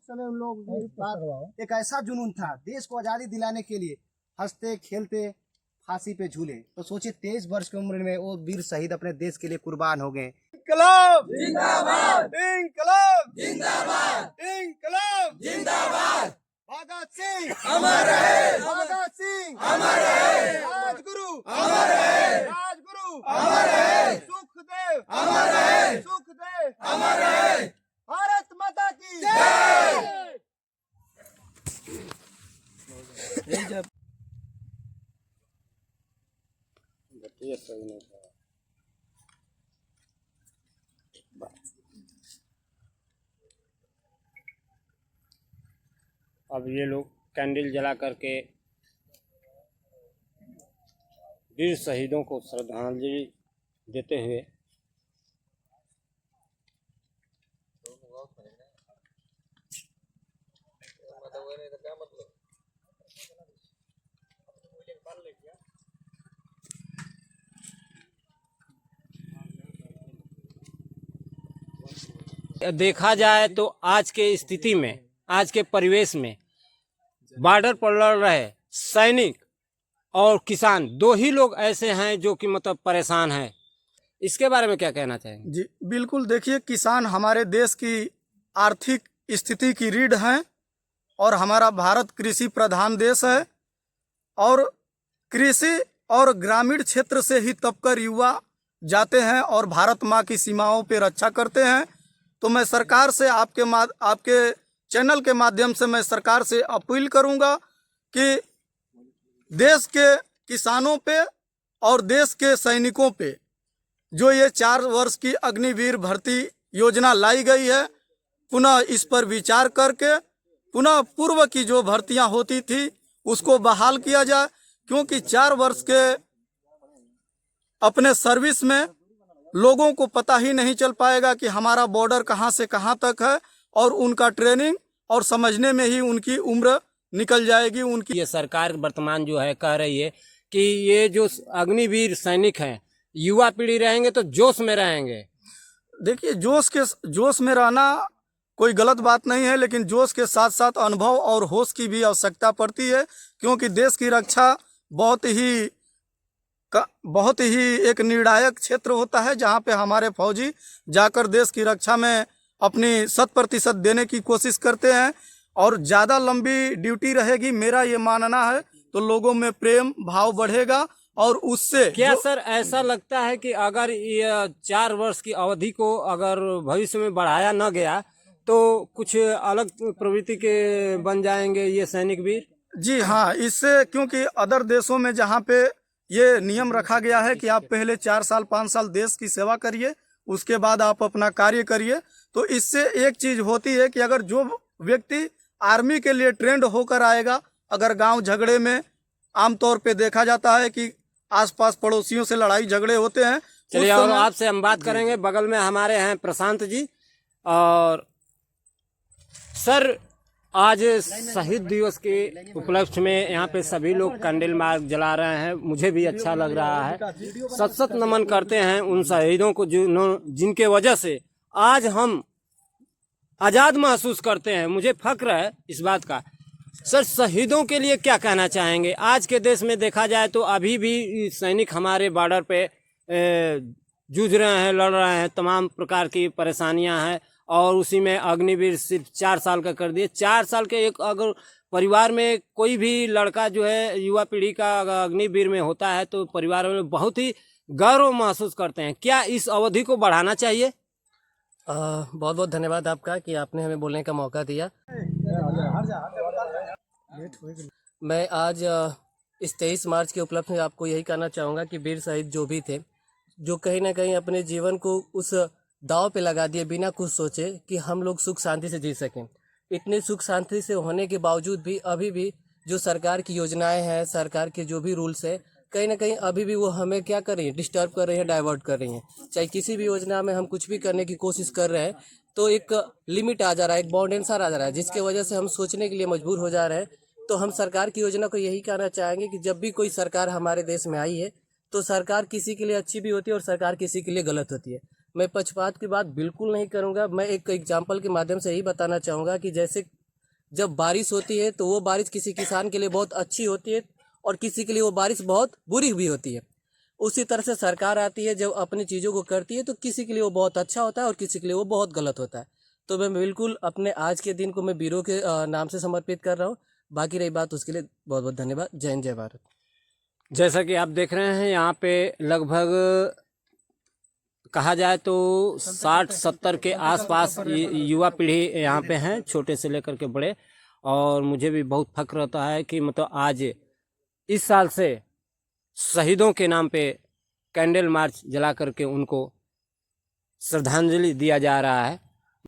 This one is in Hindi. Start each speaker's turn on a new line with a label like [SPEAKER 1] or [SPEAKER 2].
[SPEAKER 1] समय उन लोगों के पास एक ऐसा जुनून था देश को आजादी दिलाने के लिए, हंसते खेलते फांसी पे झूले। तो सोचिए 23 वर्ष की उम्र में वो वीर शहीद अपने देश के लिए कुर्बान हो गए। इनकलाब जिंदाबाद, इनकलाब जिंदाबाद, इनकलाब जिंदाबाद। भगत सिंह अमर रहे, भगत सिंह अमर रहे, राजगुरु अमर रहे, राजगुरु अमर रहे, सुखदेव अमर रहे, सुखदेव अमर रहे। भारत माता की जय।
[SPEAKER 2] अब ये लोग कैंडल जला करके वीर शहीदों को श्रद्धांजलि देते हुए देखा जाए तो आज के स्थिति में, आज के परिवेश में बॉर्डर पर लड़ रहे सैनिक और किसान दो ही लोग ऐसे हैं जो कि मतलब परेशान हैं। इसके बारे में क्या कहना चाहेंगे?
[SPEAKER 3] जी बिल्कुल, देखिए किसान हमारे देश की आर्थिक स्थिति की रीढ़ हैं और हमारा भारत कृषि प्रधान देश है और कृषि और ग्रामीण क्षेत्र से ही तबकर युवा जाते हैं और भारत माँ की सीमाओं पर रक्षा करते हैं। तो मैं सरकार से आपके चैनल के माध्यम से मैं सरकार से अपील करूंगा कि देश के किसानों पे और देश के सैनिकों पे जो ये 4 वर्ष की अग्निवीर भर्ती योजना लाई गई है, पुनः इस पर विचार करके पुनः पूर्व की जो भर्तियां होती थी उसको बहाल किया जाए, क्योंकि 4 वर्ष के अपने सर्विस में लोगों को पता ही नहीं चल पाएगा कि हमारा बॉर्डर कहां से कहां तक है और उनका ट्रेनिंग और समझने में ही उनकी उम्र निकल जाएगी। उनकी
[SPEAKER 2] ये सरकार वर्तमान जो है कह रही है कि ये जो अग्निवीर सैनिक हैं युवा पीढ़ी रहेंगे तो जोश में रहेंगे।
[SPEAKER 3] देखिए जोश में रहना कोई गलत बात नहीं है, लेकिन जोश के साथ साथ अनुभव और होश की भी आवश्यकता पड़ती है, क्योंकि देश की रक्षा बहुत ही एक निर्णायक क्षेत्र होता है जहां पे हमारे फौजी जाकर देश की रक्षा में अपनी 100% देने की कोशिश करते हैं और ज़्यादा लंबी ड्यूटी रहेगी, मेरा ये मानना है, तो लोगों में प्रेम भाव बढ़ेगा और उससे
[SPEAKER 2] क्या सर ऐसा लगता है कि अगर ये 4 वर्ष की अवधि को अगर भविष्य में बढ़ाया न गया तो कुछ अलग प्रवृत्ति के बन जाएंगे ये सैनिक वीर?
[SPEAKER 3] जी हाँ, इससे क्योंकि अदर देशों में जहाँ पे ये नियम रखा गया है कि आप पहले 4 साल 5 साल देश की सेवा करिए, उसके बाद आप अपना कार्य करिए, तो इससे एक चीज होती है कि अगर जो व्यक्ति आर्मी के लिए ट्रेंड होकर आएगा, अगर गांव झगड़े में आमतौर पे देखा जाता है कि आसपास पड़ोसियों से लड़ाई झगड़े होते हैं।
[SPEAKER 2] चलिए और आपसे हम बात करेंगे, बगल में हमारे हैं प्रशांत जी। और सर आज शहीद दिवस के उपलक्ष्य में यहाँ पे सभी लोग कैंडल मार्ग जला रहे हैं, मुझे भी अच्छा लग रहा है। सत नमन करते हैं उन शहीदों को जिनके वजह से आज हम आज़ाद महसूस करते हैं। मुझे फक्र है इस बात का। सर शहीदों के लिए क्या कहना चाहेंगे? आज के देश में देखा जाए तो अभी भी सैनिक हमारे बॉर्डर पे जूझ रहे हैं, लड़ रहे हैं, तमाम प्रकार की परेशानियां हैं और उसी में अग्निवीर सिर्फ 4 साल का कर दिए। 4 साल के एक अगर परिवार में कोई भी लड़का जो है युवा पीढ़ी का अग्निवीर में होता है तो परिवार में बहुत ही गौरव महसूस करते हैं। क्या इस अवधि को बढ़ाना चाहिए?
[SPEAKER 4] बहुत बहुत धन्यवाद आपका कि आपने हमें बोलने का मौका दिया। मैं आज इस 23 मार्च के उपलक्ष्य में आपको यही कहना चाहूँगा कि वीर शहीद जो भी थे, जो कहीं ना कहीं अपने जीवन को उस दाव पे लगा दिए बिना कुछ सोचे कि हम लोग सुख शांति से जी सकें। इतनी सुख शांति से होने के बावजूद भी अभी भी जो सरकार की योजनाएं हैं, सरकार के जो भी रूल्स है, कहीं ना कहीं अभी भी वो हमें क्या कर रही है, डिस्टर्ब कर रही है, डाइवर्ट कर रही हैं। चाहे किसी भी योजना में हम कुछ भी करने की कोशिश कर रहे हैं तो एक लिमिट आ जा रहा है, एक बाउंडेंसर आ जा रहा है, जिसके वजह से हम सोचने के लिए मजबूर हो जा रहे हैं। तो हम सरकार की योजना को यही कहना चाहेंगे कि जब भी कोई सरकार हमारे देश में आई है तो सरकार किसी के लिए अच्छी भी होती है और सरकार किसी के लिए गलत होती है। मैं पक्षपात की बात बिल्कुल नहीं करूँगा। मैं एक एग्जाम्पल के माध्यम से यही बताना चाहूँगा कि जैसे जब बारिश होती है तो वो बारिश किसी किसान के लिए बहुत अच्छी होती है और किसी के लिए वो बारिश बहुत बुरी भी होती है। उसी तरह से सरकार आती है, जब अपनी चीज़ों को करती है तो किसी के लिए वो बहुत अच्छा होता है और किसी के लिए वो बहुत गलत होता है। तो मैं बिल्कुल अपने आज के दिन को मैं वीरों के नाम से समर्पित कर रहा हूँ। बाकी रही बात उसके लिए बहुत बहुत धन्यवाद। जय हिंद, जय भारत।
[SPEAKER 2] जैसा कि आप देख रहे हैं यहाँ पे लगभग कहा जाए तो 60-70 के आसपास युवा पीढ़ी यहाँ पे हैं, छोटे से लेकर के बड़े। और मुझे भी बहुत फक्र होता है कि मतलब आज इस साल से शहीदों के नाम पे कैंडल मार्च जला करके उनको श्रद्धांजलि दिया जा रहा है।